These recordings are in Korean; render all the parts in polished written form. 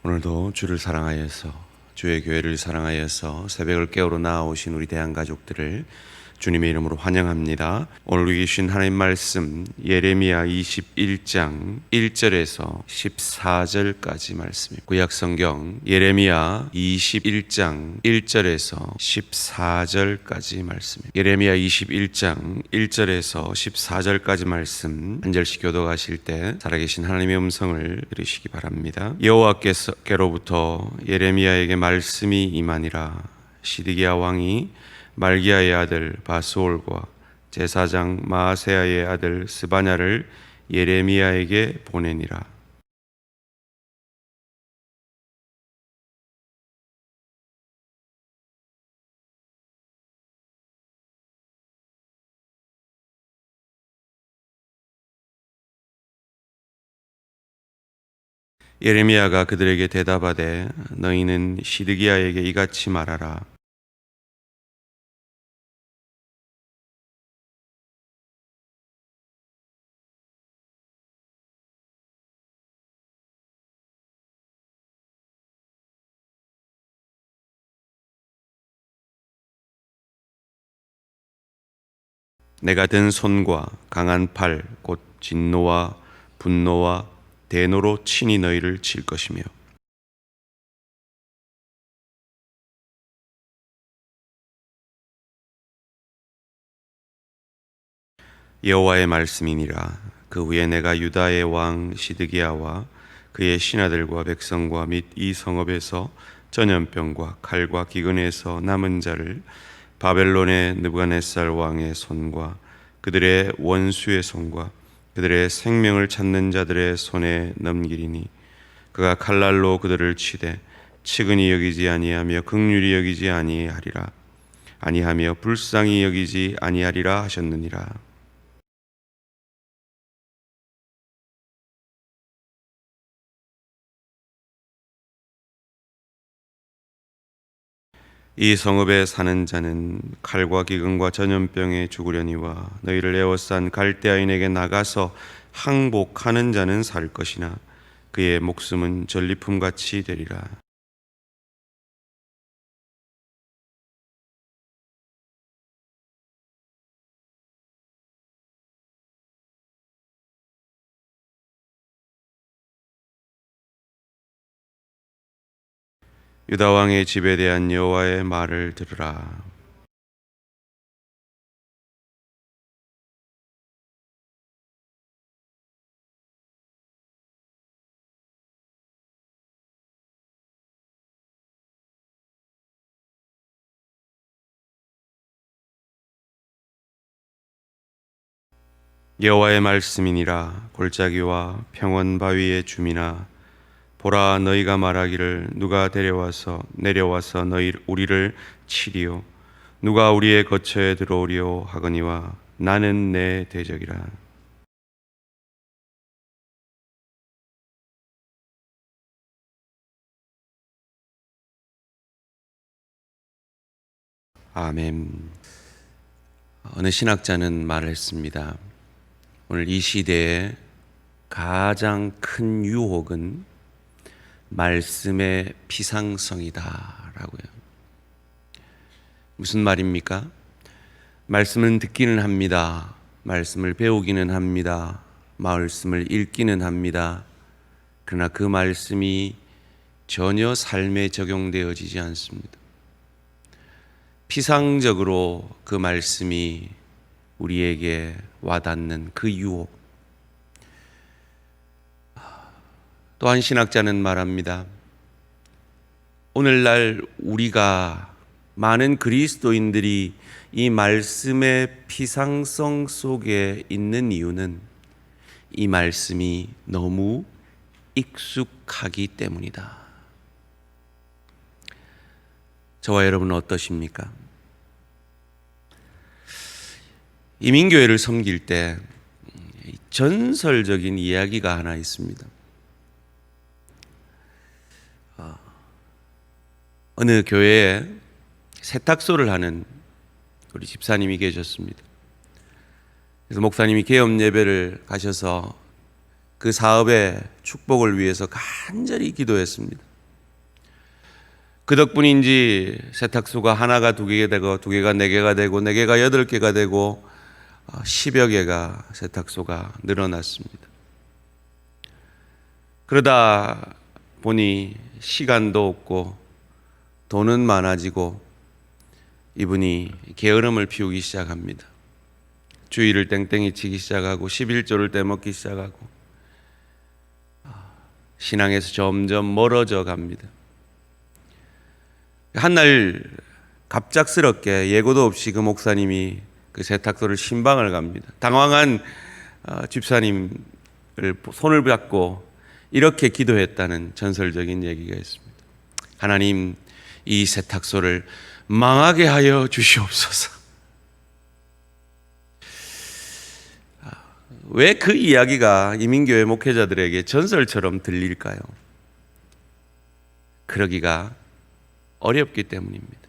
오늘도 주를 사랑하여서 주의 교회를 사랑하여서 새벽을 깨우러 나오신 우리 대한가족들을 주님의 이름으로 환영합니다. 오늘 계신 하나님 말씀 예레미야 21장 1절에서 14절까지 말씀입니다. 구약성경 예레미야 21장 1절에서 14절까지 말씀입니다. 예레미야 21장 1절에서 14절까지 말씀 한 절씩 교독하실 때 살아계신 하나님의 음성을 들으시기 바랍니다. 여호와께로부터 예레미야에게 말씀이 임하니라. 시드기야 왕이 말기야의 아들 바스올과 제사장 마아세야의 아들 스바냐를 예레미야에게 보내니라. 예레미야가 그들에게 대답하되 너희는 시드기야에게 이같이 말하라. 내가 든 손과 강한 팔 곧 진노와 분노와 대노로 친히 너희를 칠 것이며 여호와의 말씀이니라. 그 후에 내가 유다의 왕 시드기야와 그의 신하들과 백성과 및 이 성읍에서 전염병과 칼과 기근에서 남은 자를 바벨론의 느부갓네살 왕의 손과 그들의 원수의 손과 그들의 생명을 찾는 자들의 손에 넘기리니 그가 칼날로 그들을 치되 측은히 여기지 아니하며 긍휼히 여기지 아니하며 불쌍히 여기지 아니하리라 하셨느니라. 이 성읍에 사는 자는 칼과 기근과 전염병에 죽으려니와 너희를 에워싼 갈대아인에게 나가서 항복하는 자는 살 것이나 그의 목숨은 전리품같이 되리라. 유다 왕의 집에 대한 여호와의 말을 들으라. 여호와의 말씀이니라. 골짜기와 평원 바위의 주민아, 보라, 너희가 말하기를 누가 내려와서 우리를 치리요, 누가 우리의 거처에 들어오리요 하거니와 나는 내 대적이라. 아멘. 어느 신학자는 말을 했습니다. 오늘 이 시대에 가장 큰 유혹은 말씀의 피상성이다라고요. 무슨 말입니까? 말씀을 듣기는 합니다. 말씀을 배우기는 합니다. 말씀을 읽기는 합니다. 그러나 그 말씀이 전혀 삶에 적용되어지지 않습니다. 피상적으로 그 말씀이 우리에게 와닿는 그 유혹. 또한 신학자는 말합니다. 오늘날 우리가 많은 그리스도인들이 이 말씀의 피상성 속에 있는 이유는 이 말씀이 너무 익숙하기 때문이다. 저와 여러분은 어떠십니까? 이민교회를 섬길 때 전설적인 이야기가 하나 있습니다. 어느 교회에 세탁소를 하는 우리 집사님이 계셨습니다. 그래서 목사님이 개업 예배를 가셔서 그 사업의 축복을 위해서 간절히 기도했습니다. 그 덕분인지 세탁소가 하나가 두 개가 되고, 두 개가 네 개가 되고, 네 개가 여덟 개가 되고, 10여 개가 세탁소가 늘어났습니다. 그러다 보니 시간도 없고 돈은 많아지고 이분이 게으름을 피우기 시작합니다. 주일을 땡땡이 치기 시작하고 11조를 떼먹기 시작하고 신앙에서 점점 멀어져 갑니다. 한날 갑작스럽게 예고도 없이 그 목사님이 그 세탁소를 신방을 갑니다. 당황한 집사님을 손을 잡고 이렇게 기도했다는 전설적인 얘기가 있습니다. 하나님, 이 세탁소를 망하게 하여 주시옵소서. 왜 그 이야기가 이민교회 목회자들에게 전설처럼 들릴까요? 그러기가 어렵기 때문입니다.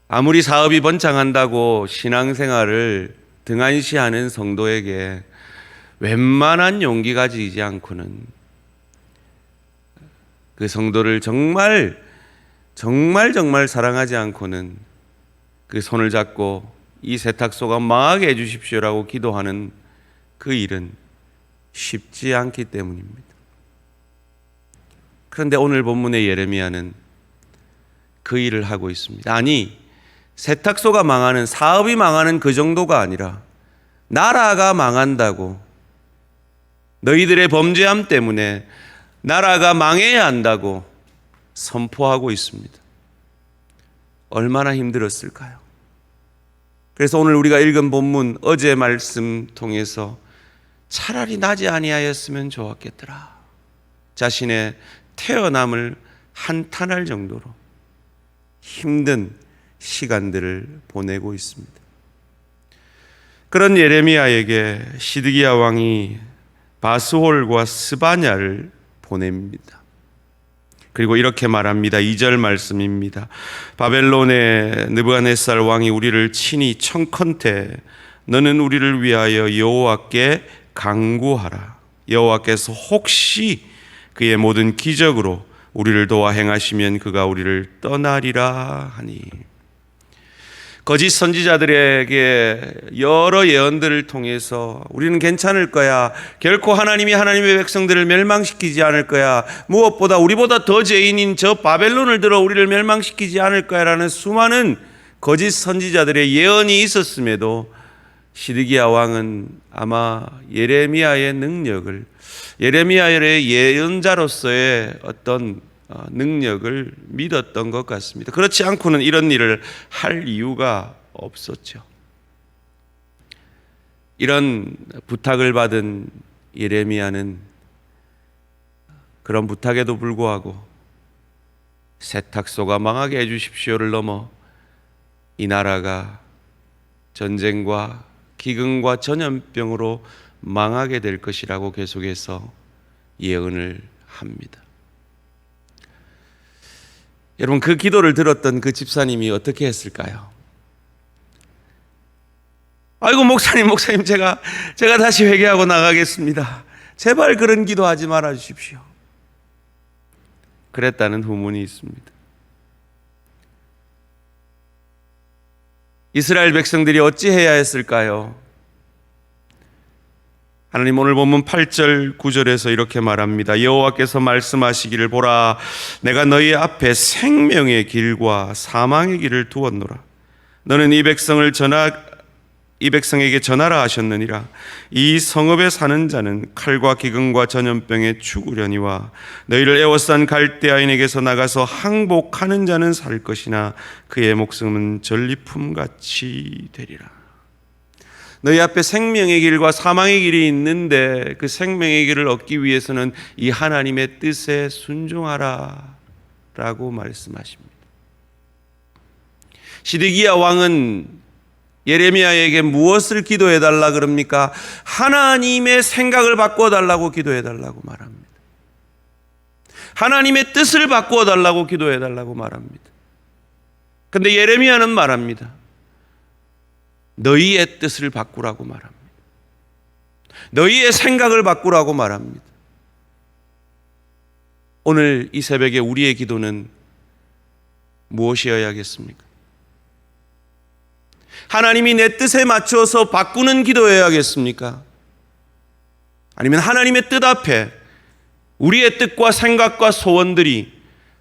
아무리 사업이 번창한다고 신앙생활을 등한시하는 성도에게 웬만한 용기 가지지 않고는 그 성도를 정말 사랑하지 않고는 그 손을 잡고 이 세탁소가 망하게 해주십시오라고 기도하는 그 일은 쉽지 않기 때문입니다. 그런데 오늘 본문의 예레미야는 그 일을 하고 있습니다. 아니, 세탁소가 망하는, 사업이 망하는 그 정도가 아니라 나라가 망한다고, 너희들의 범죄함 때문에 나라가 망해야 한다고 선포하고 있습니다. 얼마나 힘들었을까요? 그래서 오늘 우리가 읽은 본문, 어제 말씀 통해서 차라리 나지 아니하였으면 좋았겠더라, 자신의 태어남을 한탄할 정도로 힘든 시간들을 보내고 있습니다. 그런 예레미야에게 시드기야 왕이 바스홀과 스바냐를 보냅니다. 그리고 이렇게 말합니다. 2절 말씀입니다. 바벨론의 느부갓네살 왕이 우리를 친히 청컨대 너는 우리를 위하여 여호와께 간구하라. 여호와께서 혹시 그의 모든 기적으로 우리를 도와 행하시면 그가 우리를 떠나리라 하니. 거짓 선지자들에게 여러 예언들을 통해서 우리는 괜찮을 거야, 결코 하나님이 하나님의 백성들을 멸망시키지 않을 거야, 무엇보다 우리보다 더 죄인인 저 바벨론을 들어 우리를 멸망시키지 않을 거야 라는 수많은 거짓 선지자들의 예언이 있었음에도 시드기야 왕은 아마 예레미야의 능력을, 예레미야의 예언자로서의 어떤 능력을 믿었던 것 같습니다. 그렇지 않고는 이런 일을 할 이유가 없었죠. 이런 부탁을 받은 예레미야는 그런 부탁에도 불구하고 세탁소가 망하게 해주십시오를 넘어 이 나라가 전쟁과 기근과 전염병으로 망하게 될 것이라고 계속해서 예언을 합니다. 여러분, 그 기도를 들었던 그 집사님이 어떻게 했을까요? 아이고 목사님 제가 다시 회개하고 나가겠습니다. 제발 그런 기도하지 말아 주십시오. 그랬다는 후문이 있습니다. 이스라엘 백성들이 어찌해야 했을까요? 하나님 오늘 본문 8절 9절에서 이렇게 말합니다. 여호와께서 말씀하시기를 보라, 내가 너희 앞에 생명의 길과 사망의 길을 두었노라. 너는 이 백성에게 전하라 하셨느니라. 이 성읍에 사는 자는 칼과 기근과 전염병에 죽으려니와 너희를 애워싼 갈대아인에게서 나가서 항복하는 자는 살 것이나 그의 목숨은 전리품같이 되리라. 너희 앞에 생명의 길과 사망의 길이 있는데 그 생명의 길을 얻기 위해서는 이 하나님의 뜻에 순종하라 라고 말씀하십니다. 시드기야 왕은 예레미야에게 무엇을 기도해 달라 그럽니까? 하나님의 생각을 바꾸어 달라고 기도해 달라고 말합니다. 하나님의 뜻을 바꾸어 달라고 기도해 달라고 말합니다. 그런데 예레미야는 말합니다. 너희의 뜻을 바꾸라고 말합니다. 너희의 생각을 바꾸라고 말합니다. 오늘 이 새벽에 우리의 기도는 무엇이어야겠습니까? 하나님이 내 뜻에 맞춰서 바꾸는 기도여야겠습니까? 아니면 하나님의 뜻 앞에 우리의 뜻과 생각과 소원들이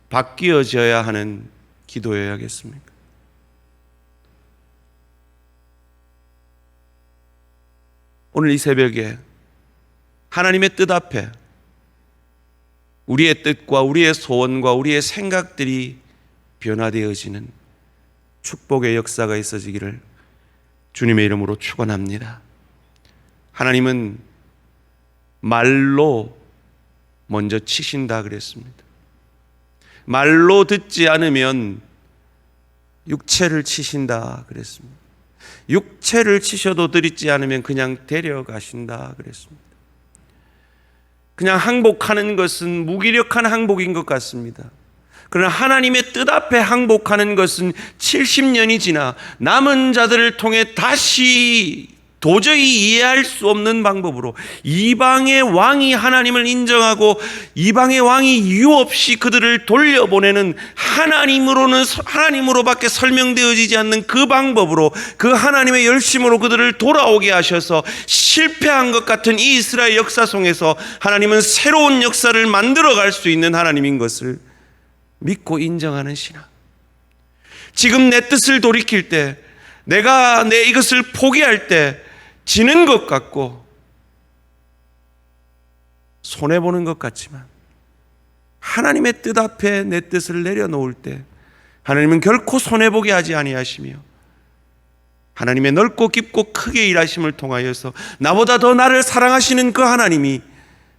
바뀌어져야 하는 기도여야겠습니까? 오늘 이 새벽에 하나님의 뜻 앞에 우리의 뜻과 우리의 소원과 우리의 생각들이 변화되어지는 축복의 역사가 있어지기를 주님의 이름으로 축원합니다. 하나님은 말로 먼저 치신다 그랬습니다. 말로 듣지 않으면 육체를 치신다 그랬습니다. 육체를 치셔도 듣지 않으면 그냥 데려가신다 그랬습니다. 그냥 항복하는 것은 무기력한 항복인 것 같습니다. 그러나 하나님의 뜻 앞에 항복하는 것은 70년이 지나 남은 자들을 통해 다시 도저히 이해할 수 없는 방법으로 이방의 왕이 하나님을 인정하고 이방의 왕이 이유 없이 그들을 돌려보내는 하나님으로밖에 설명되어지지 않는 그 방법으로 그 하나님의 열심으로 그들을 돌아오게 하셔서 실패한 것 같은 이 이스라엘 역사 속에서 하나님은 새로운 역사를 만들어갈 수 있는 하나님인 것을 믿고 인정하는 신앙. 지금 내 뜻을 돌이킬 때, 내가 내 이것을 포기할 때 지는 것 같고 손해보는 것 같지만 하나님의 뜻 앞에 내 뜻을 내려놓을 때 하나님은 결코 손해보게 하지 아니하시며 하나님의 넓고 깊고 크게 일하심을 통하여서 나보다 더 나를 사랑하시는 그 하나님이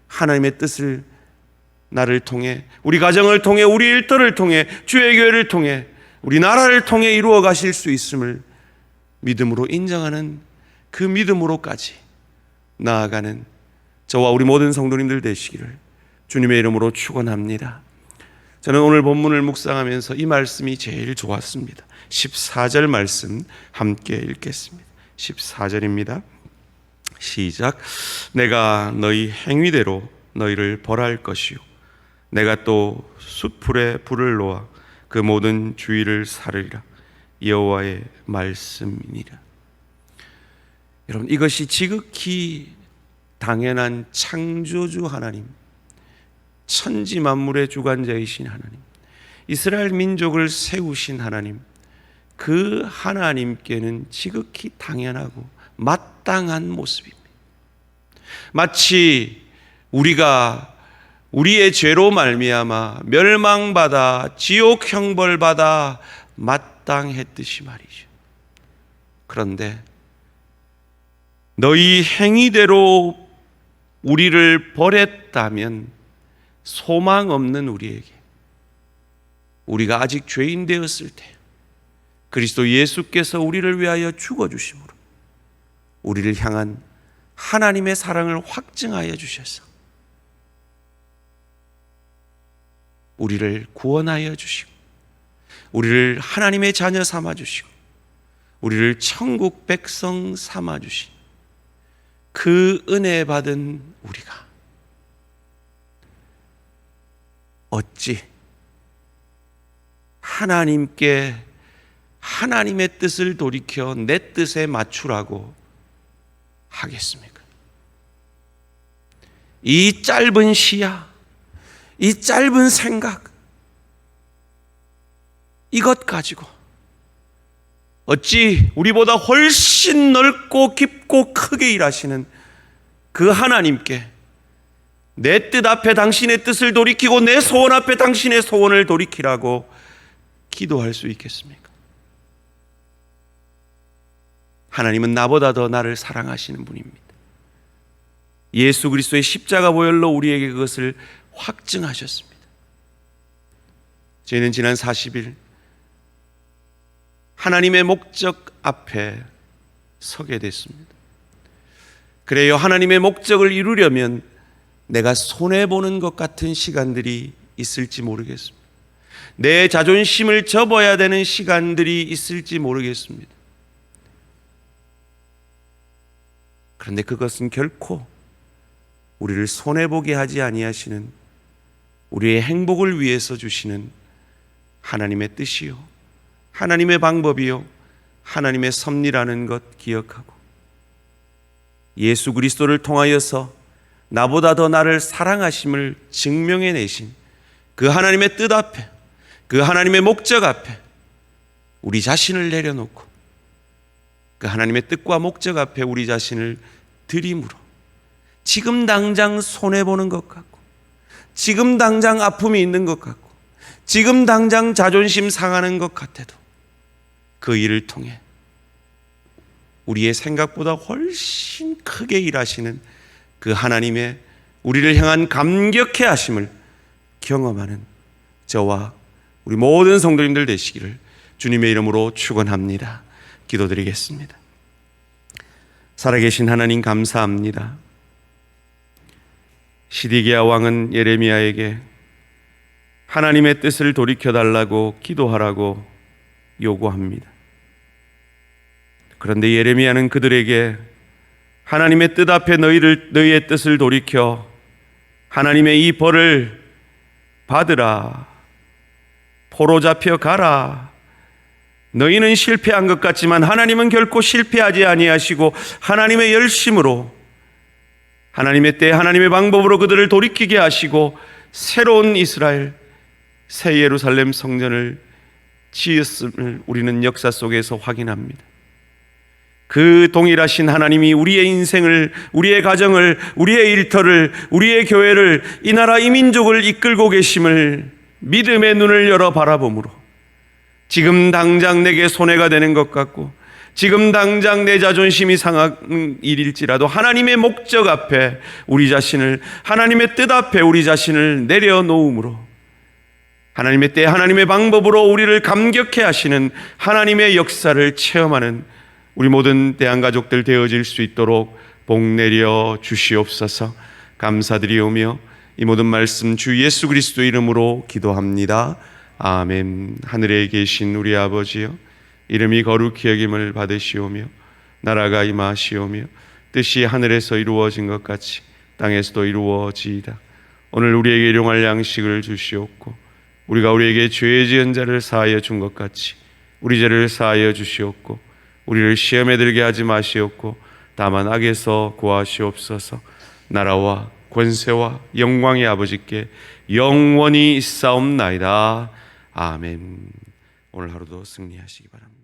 하나님의 뜻을 나를 통해, 우리 가정을 통해, 우리 일터를 통해, 주의 교회를 통해, 우리 나라를 통해 이루어 가실 수 있음을 믿음으로 인정하는 그 믿음으로까지 나아가는 저와 우리 모든 성도님들 되시기를 주님의 이름으로 축원합니다. 저는 오늘 본문을 묵상하면서 이 말씀이 제일 좋았습니다. 14절 말씀 함께 읽겠습니다. 14절입니다. 시작. 내가 너희 행위대로 너희를 벌할 것이요 내가 또 숫풀에 불을 놓아 그 모든 주위를 사르리라. 여호와의 말씀이니라. 여러분, 이것이 지극히 당연한 창조주 하나님, 천지 만물의 주관자이신 하나님, 이스라엘 민족을 세우신 하나님, 그 하나님께는 지극히 당연하고 마땅한 모습입니다. 마치 우리가 우리의 죄로 말미암아 멸망받아 지옥 형벌받아 마땅했듯이 말이죠. 그런데 너희 행위대로 우리를 버렸다면 소망 없는 우리에게, 우리가 아직 죄인 되었을 때 그리스도 예수께서 우리를 위하여 죽어주심으로 우리를 향한 하나님의 사랑을 확증하여 주셔서 우리를 구원하여 주시고 우리를 하나님의 자녀 삼아 주시고 우리를 천국 백성 삼아 주신 그 은혜 받은 우리가 어찌 하나님께 하나님의 뜻을 돌이켜 내 뜻에 맞추라고 하겠습니까? 이 짧은 시야, 이 짧은 생각, 이것 가지고 어찌 우리보다 훨씬 넓고 깊고 크게 일하시는 그 하나님께 내 뜻 앞에 당신의 뜻을 돌이키고 내 소원 앞에 당신의 소원을 돌이키라고 기도할 수 있겠습니까? 하나님은 나보다 더 나를 사랑하시는 분입니다. 예수 그리스도의 십자가 보혈로 우리에게 그것을 확증하셨습니다. 저희는 지난 40일 하나님의 목적 앞에 서게 됐습니다. 그래요, 하나님의 목적을 이루려면 내가 손해보는 것 같은 시간들이 있을지 모르겠습니다. 내 자존심을 접어야 되는 시간들이 있을지 모르겠습니다. 그런데 그것은 결코 우리를 손해보게 하지 아니하시는 우리의 행복을 위해서 주시는 하나님의 뜻이요, 하나님의 방법이요, 하나님의 섭리라는 것 기억하고, 예수 그리스도를 통하여서 나보다 더 나를 사랑하심을 증명해내신 그 하나님의 뜻 앞에, 그 하나님의 목적 앞에 우리 자신을 내려놓고 그 하나님의 뜻과 목적 앞에 우리 자신을 드림으로, 지금 당장 손해보는 것 같고, 지금 당장 아픔이 있는 것 같고, 지금 당장 자존심 상하는 것 같아도 그 일을 통해 우리의 생각보다 훨씬 크게 일하시는 그 하나님의 우리를 향한 감격해 하심을 경험하는 저와 우리 모든 성도님들 되시기를 주님의 이름으로 축원합니다. 기도드리겠습니다. 살아계신 하나님 감사합니다. 시드기야 왕은 예레미야에게 하나님의 뜻을 돌이켜달라고 기도하라고 요구합니다. 그런데 예레미야는 그들에게 하나님의 뜻 앞에 너희의 뜻을 돌이켜 하나님의 이 벌을 받으라, 포로 잡혀 가라. 너희는 실패한 것 같지만 하나님은 결코 실패하지 아니하시고 하나님의 열심으로, 하나님의 때 하나님의 방법으로 그들을 돌이키게 하시고 새로운 이스라엘, 새 예루살렘 성전을 지었음을 우리는 역사 속에서 확인합니다. 그 동일하신 하나님이 우리의 인생을, 우리의 가정을, 우리의 일터를, 우리의 교회를, 이 나라 이 민족을 이끌고 계심을 믿음의 눈을 열어 바라보므로 지금 당장 내게 손해가 되는 것 같고 지금 당장 내 자존심이 상한 일일지라도 하나님의 목적 앞에 우리 자신을, 하나님의 뜻 앞에 우리 자신을 내려놓음으로 하나님의 때 하나님의 방법으로 우리를 감격해 하시는 하나님의 역사를 체험하는 우리 모든 대한가족들 되어질 수 있도록 복 내려 주시옵소서. 감사드리오며 이 모든 말씀 주 예수 그리스도 이름으로 기도합니다. 아멘. 하늘에 계신 우리 아버지여, 이름이 거룩히 여김을 받으시오며 나라가 임하시오며 뜻이 하늘에서 이루어진 것 같이 땅에서도 이루어지이다. 오늘 우리에게 일용할 양식을 주시옵고 우리가 우리에게 죄 지은 자를 사하여 준 것 같이 우리 죄를 사하여 주시옵고 우리를 시험에 들게 하지 마시옵고 다만 악에서 구하시옵소서. 나라와 권세와 영광의 아버지께 영원히 있사옵나이다. 아멘. 오늘 하루도 승리하시기 바랍니다.